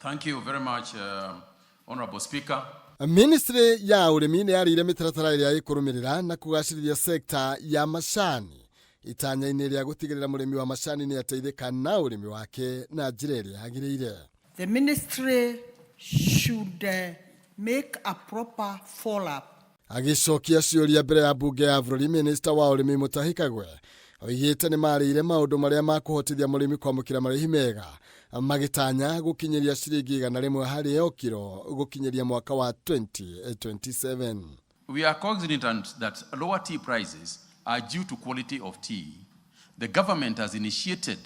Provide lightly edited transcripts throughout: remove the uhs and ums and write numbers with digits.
Thank you very much, Honorable Speaker. Ministry ya URIMI niyarire mitaratara iria ikurumirira na kugacirithia sekta ya macani. Itanya-INIRIA gutigirira murimi wa macani ni ateithika na urimi wake na njira iria yagiriire. The ministry should make a proper follow-up. Agicokia ciuria mbere ya bunge ya bururi, Minister wa URIMI MUTAHI KAGWE oigite ni marire maundu maria makuhotithia murimi kwamukira marihi mega magitanya gukinyiria ciringi 100 hari o kilo gukinyiria mwaka wa 2027. We are cognizant that lower tea prices are due to quality of tea. The government has initiated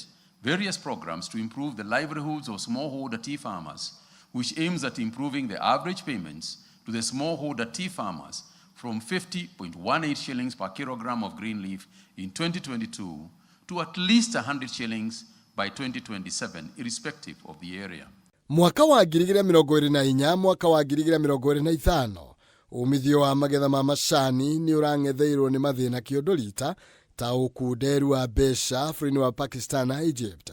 various programs to improve the livelihoods of smallholder tea farmers, which aims at improving the average payments to the smallholder tea farmers from 50.18 shillings per kilogram of green leaf in 2022 to at least 100 shillings by 2027, irrespective of the area. Mwaka wa 2024 mwaka wa 2025 umithio wa magetha ma macani ni urang'etheirwo ni mathina kiondorita ta ukunderu wa besha bũrũri wa Pakistan na Egypt,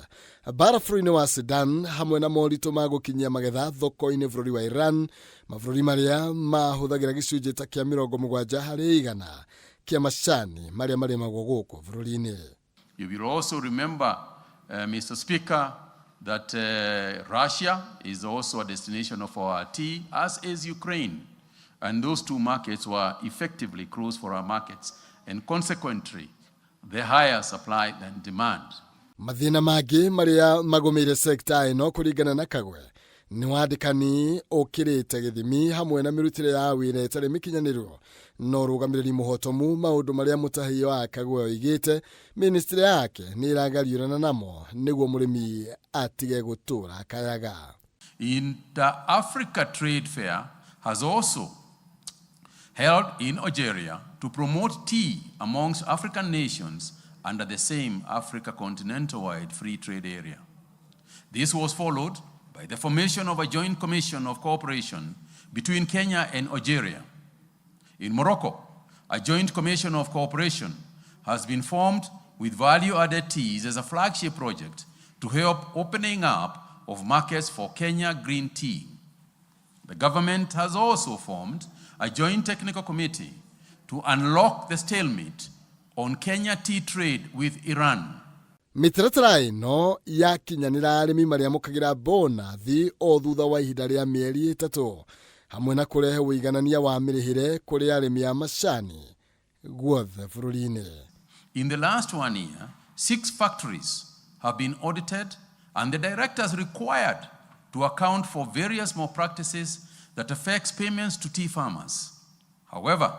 bara bũrũri wa Sudan, hamwe na moritũ ma gũkinyia magetha thoko-inĩ bũrũri wa Iran, mabũrũri marĩa mahũthagĩra gĩcunjĩ ta kĩa 70 harĩ 100 kĩa macani marĩa marĩmagwo gũkũ bũrũri-inĩ. You will also remember, Mr. Speaker, that Russia is also a destination of our tea, as is Ukraine. And those two markets were effectively closed for our markets, and consequently, the higher supply than demand. Mathina mangĩ marĩa magũmĩire sekta ĩno kũringana na KAGWE ni wandĩkani ũkĩrĩte gĩthimi hamwe na mĩrutĩre ya wĩra ĩtarĩ mĩkinyanĩru, no rũgamĩrĩri mũhotomu maũndũ marĩa mũtahi wa KAGWE oigĩte ministry yake nĩ ĩrangariũrana namo nĩguo mũrĩmi atige gũtũra kayaga. In the Africa Trade Fair has also held in Algeria to promote tea amongst African nations under the same Africa continental-wide free trade area. This was followed by the formation of a joint commission of cooperation between Kenya and Algeria. In Morocco, a joint commission of cooperation has been formed with value-added teas as a flagship project to help opening up of markets for Kenya green tea. The government has also formed a joint technical committee to unlock the stalemate on Kenya tea trade with Iran. Mitaratara ĩno yakinyanĩra arĩmi marĩa mokagĩra bonathi o thutha wa ihinda rĩa mĩeri 3 hamwe na kũrehe ũiganania wa mĩrĩhĩre kũrĩ arĩmi a macani guothe bũrũri-inĩ. In the last 1 year, 6 factories have been audited and the directors required to account for various malpractices that affects payments to tea farmers. However,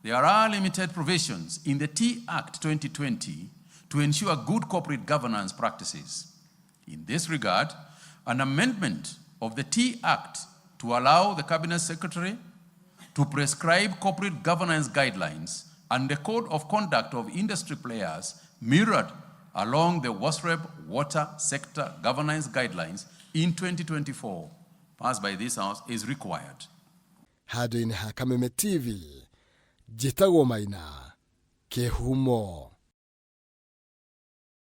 there are limited provisions in the Tea Act 2020 to ensure good corporate governance practices. In this regard, an amendment of the Tea Act to allow the Cabinet Secretary to prescribe corporate governance guidelines and the Code of Conduct of Industry Players mirrored along the WASREB Water Sector Governance Guidelines in 2024, passed by this House, is required. Handũ-inĩ ha Kameme TV, njĩtagwo Maina Kĩhumo.